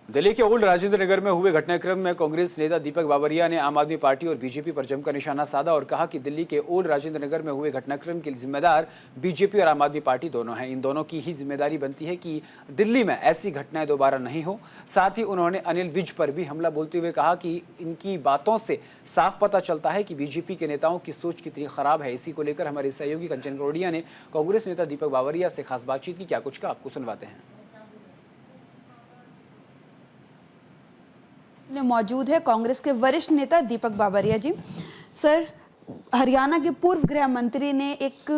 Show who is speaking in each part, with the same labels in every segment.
Speaker 1: दिल्ली के ओल्ड राजेंद्र नगर में हुए घटनाक्रम में कांग्रेस नेता दीपक बावरिया ने आम आदमी पार्टी और बीजेपी पर जमकर निशाना साधा और कहा कि दिल्ली के ओल्ड राजेंद्र नगर में हुए घटनाक्रम के जिम्मेदार बीजेपी और आम आदमी पार्टी दोनों हैं। इन दोनों की ही जिम्मेदारी बनती है कि दिल्ली में ऐसी घटनाएं दोबारा नहीं हो। साथ ही उन्होंने अनिल विज पर भी हमला बोलते हुए कहा कि इनकी बातों से साफ पता चलता है कि बीजेपी के नेताओं की सोच कितनी खराब है। इसी को लेकर हमारे सहयोगी कंचन करोड़िया ने कांग्रेस नेता दीपक बावरिया से खास बातचीत की। क्या कुछ का आपको सुनवाते हैं।
Speaker 2: मौजूद है कांग्रेस के वरिष्ठ नेता दीपक बावरिया जी। सर, हरियाणा के पूर्व गृह मंत्री ने एक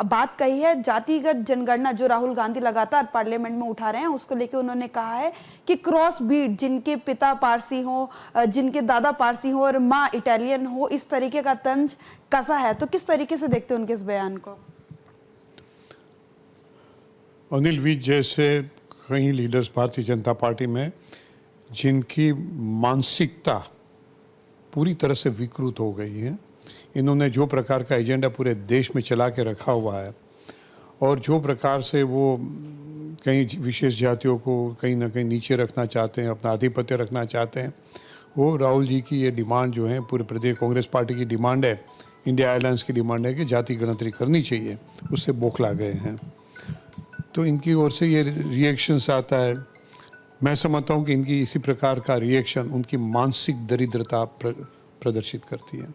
Speaker 2: बात कही है, जातिगत जनगणना जो राहुल गांधी लगातार पार्लियामेंट में उठा रहे हैं, उसको लेके उन्होंने कहा है कि क्रॉस बीड, जिनके पिता पारसी हो, जिनके दादा पारसी हो और माँ इटालियन हो, इस तरीके का तंज कसा है। तो किस तरीके से देखते हैं उनके इस बयान को?
Speaker 3: अनिल विज जैसे कई लीडर्स भारतीय जनता पार्टी में, जिनकी मानसिकता पूरी तरह से विकृत हो गई है, इन्होंने जो प्रकार का एजेंडा पूरे देश में चला के रखा हुआ है और जो प्रकार से वो कई विशेष जातियों को कहीं ना कहीं नीचे रखना चाहते हैं, अपना आधिपत्य रखना चाहते हैं, वो राहुल जी की ये डिमांड जो है, पूरे प्रदेश कांग्रेस पार्टी की डिमांड है, इंडिया अलायंस की डिमांड है कि जाति गणतरी करनी चाहिए, उससे बौखला गए हैं। तो इनकी ओर से ये रिएक्शंस आता है। मैं समझता हूँ कि इनकी इसी प्रकार का रिएक्शन उनकी मानसिक दरिद्रता प्रदर्शित करती है।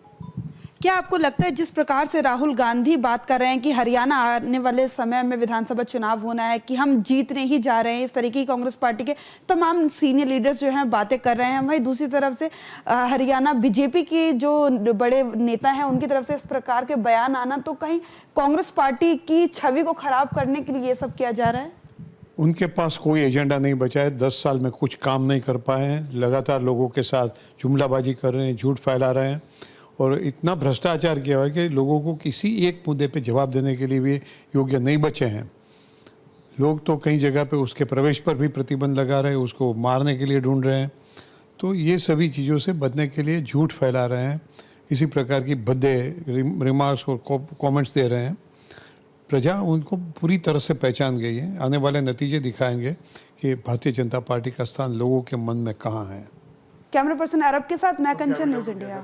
Speaker 2: क्या आपको लगता है जिस प्रकार से राहुल गांधी बात कर रहे हैं कि हरियाणा आने वाले समय में विधानसभा चुनाव होना है, कि हम जीतने ही जा रहे हैं, इस तरीके की कांग्रेस पार्टी के तमाम सीनियर लीडर्स जो हैं बातें कर रहे हैं, वहीं दूसरी तरफ से हरियाणा बीजेपी की जो बड़े नेता हैं उनकी तरफ से इस प्रकार के बयान आना, तो कहीं कांग्रेस पार्टी की छवि को खराब करने के लिए ये सब किया जा रहा है?
Speaker 3: उनके पास कोई एजेंडा नहीं बचा है। 10 साल में कुछ काम नहीं कर पाए हैं, लगातार लोगों के साथ जुमलाबाजी कर रहे हैं, झूठ फैला रहे हैं और इतना भ्रष्टाचार किया हुआ है कि लोगों को किसी एक मुद्दे पे जवाब देने के लिए भी योग्य नहीं बचे हैं। लोग तो कई जगह पे उसके प्रवेश पर भी प्रतिबंध लगा रहे हैं, उसको मारने के लिए ढूंढ रहे हैं। तो ये सभी चीज़ों से बचने के लिए झूठ फैला रहे हैं, इसी प्रकार की भद्दे रिमार्क्स और कॉमेंट्स दे रहे हैं। प्रजा उनको पूरी तरह से पहचान गई है। आने वाले नतीजे दिखाएंगे कि भारतीय जनता पार्टी का स्थान लोगों के मन में कहाँ है।
Speaker 2: कैमरा पर्सन अरब के साथ मैं कंचन, न्यूज़ इंडिया।